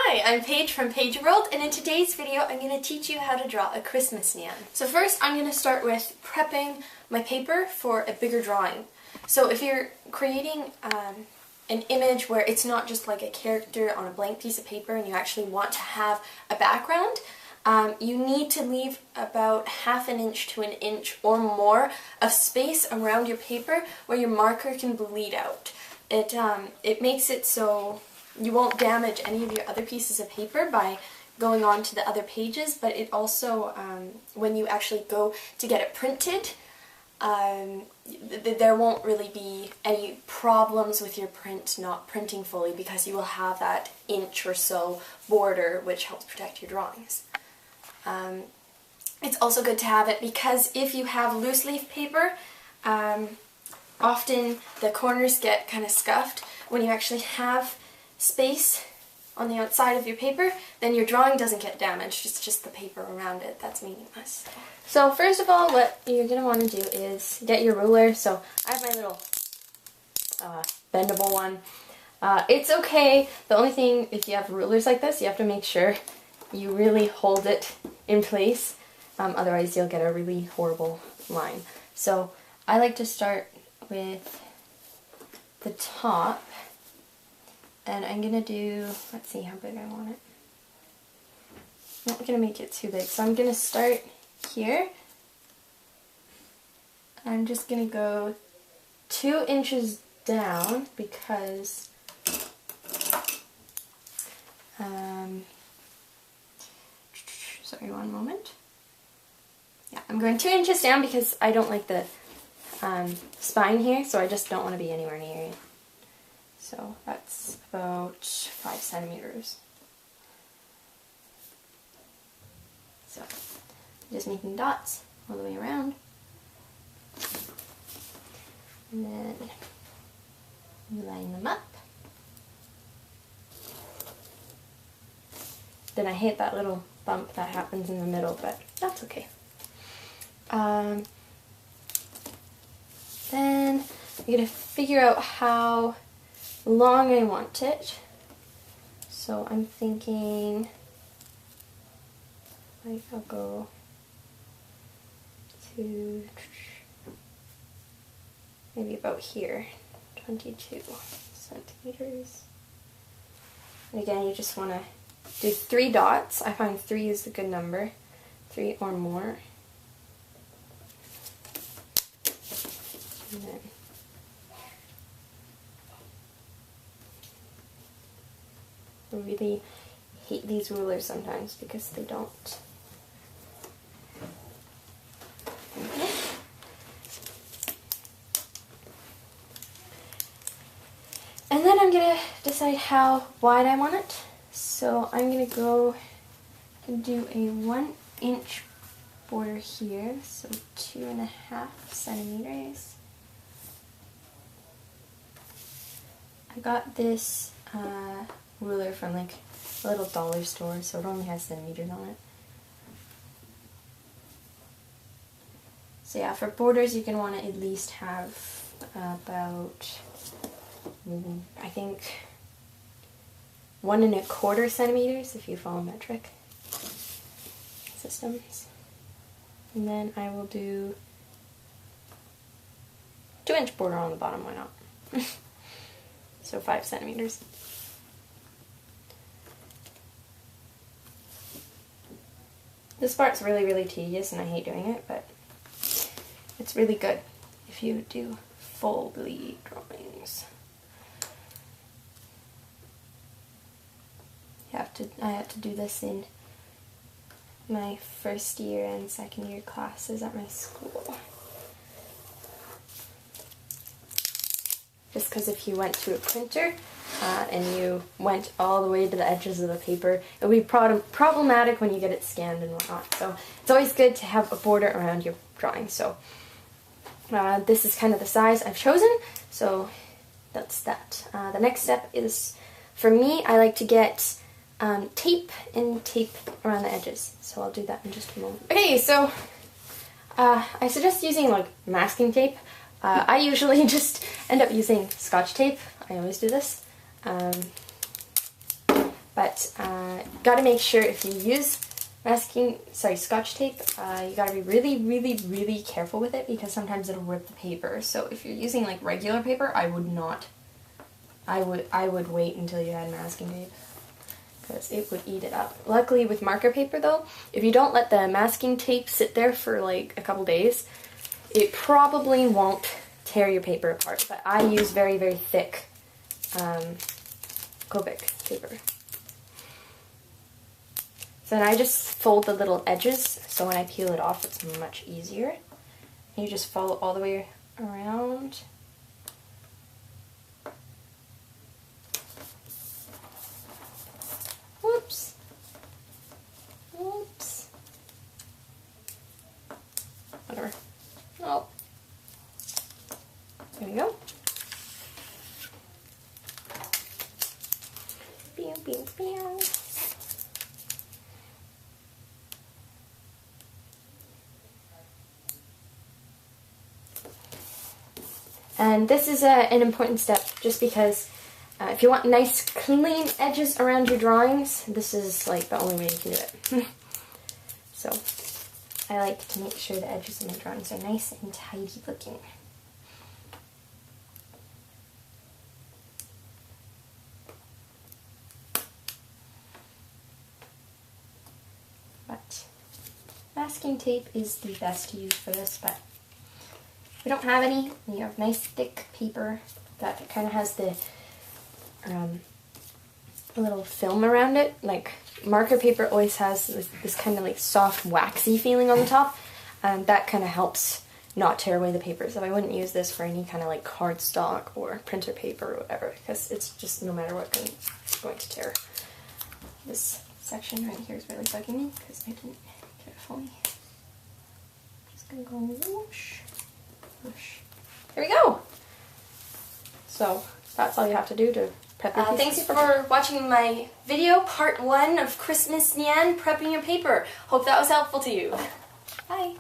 Hi, I'm Paige from Paige World, and in today's video I'm going to teach you how to draw a Christmas Nyan. So first I'm going to start with prepping my paper for a bigger drawing. So if you're creating an image where it's not just like a character on a blank piece of paper and you actually want to have a background, you need to leave about ½ inch to an inch or more of space around your paper where your marker can bleed out. It makes it so you won't damage any of your other pieces of paper by going on to the other pages, but it also, when you actually go to get it printed, there won't really be any problems with your print not printing fully because you will have that inch or so border which helps protect your drawings. It's also good to have it because if you have loose leaf paper, often the corners get kind of scuffed. When you actually have space on the outside of your paper, then your drawing doesn't get damaged. It's just the paper around it that's meaningless. So first of all, what you're going to want to do is get your ruler. So I have my little bendable one. It's okay. The only thing, if you have rulers like this, you have to make sure you really hold it in place. Otherwise you'll get a really horrible line. So I like to start with the top. And I'm going to do, let's see how big I want it. I'm not going to make it too big, so I'm going to start here. I'm just going to go 2 inches down because sorry, one moment. Yeah, I'm going 2 inches down because I don't like the spine here, so I just don't want to be anywhere near it. So that's about 5 centimeters. So just making dots all the way around. And then line them up. Then I hate that little bump that happens in the middle, but that's okay. Then I'm going to figure out how long I want it. So I'm thinking like I'll go to maybe about here, 22 centimeters. And again, you just want to do 3 dots. I find 3 is a good number, 3 or more. And then I really hate these rulers sometimes because they don't. Okay. And then I'm going to decide how wide I want it. So I'm going to go and do a 1 inch border here, so 2.5 centimeters. I got this ruler from like a little dollar store, so it only has centimeters on it. So yeah, for borders you're going to want to at least have about, I think, 1.25 centimeters if you follow metric systems. And then I will do 2-inch border on the bottom, why not? So 5 centimeters. This part's really, really tedious and I hate doing it, but it's really good if you do full bleed drawings. I had to do this in my first year and second year classes at my school. Just because if you went to a printer and you went all the way to the edges of the paper, it would be problematic when you get it scanned and whatnot. So it's always good to have a border around your drawing. So this is kind of the size I've chosen, so that's that. The next step is, for me, I like to get tape and tape around the edges. So I'll do that in just a moment. Okay, so I suggest using like masking tape. I usually just end up using Scotch tape. I always do this. But gotta make sure if you use Scotch tape, you gotta be really, really, really careful with it because sometimes it'll rip the paper. So if you're using like regular paper, I would not. I would wait until you had masking tape because it would eat it up. Luckily with marker paper though, if you don't let the masking tape sit there for like a couple days, it probably won't tear your paper apart. But I use very, very thick Copic paper. So then I just fold the little edges so when I peel it off it's much easier. And you just follow all the way around. Whoops. Whoops. Whatever. Oh. There we go. Pew, pew, pew. And this is an important step just because if you want nice clean edges around your drawings, this is like the only way you can do it. So I like to make sure the edges of my drawings are nice and tidy looking. But masking tape is the best to use for this, but if you don't have any, you have nice thick paper that kind of has the little film around it. Like marker paper always has this kind of like soft waxy feeling on the top, and that kind of helps not tear away the paper. So I wouldn't use this for any kind of like cardstock or printer paper or whatever because it's just no matter what it's going to tear. This section right here is really bugging me because I didn't get it fully. Just gonna go whoosh. There we go! So, that's all you have to do to prep your piece. Thanks for watching my video, part 1 of Christmas Nyan, prepping your paper. Hope that was helpful to you. Bye!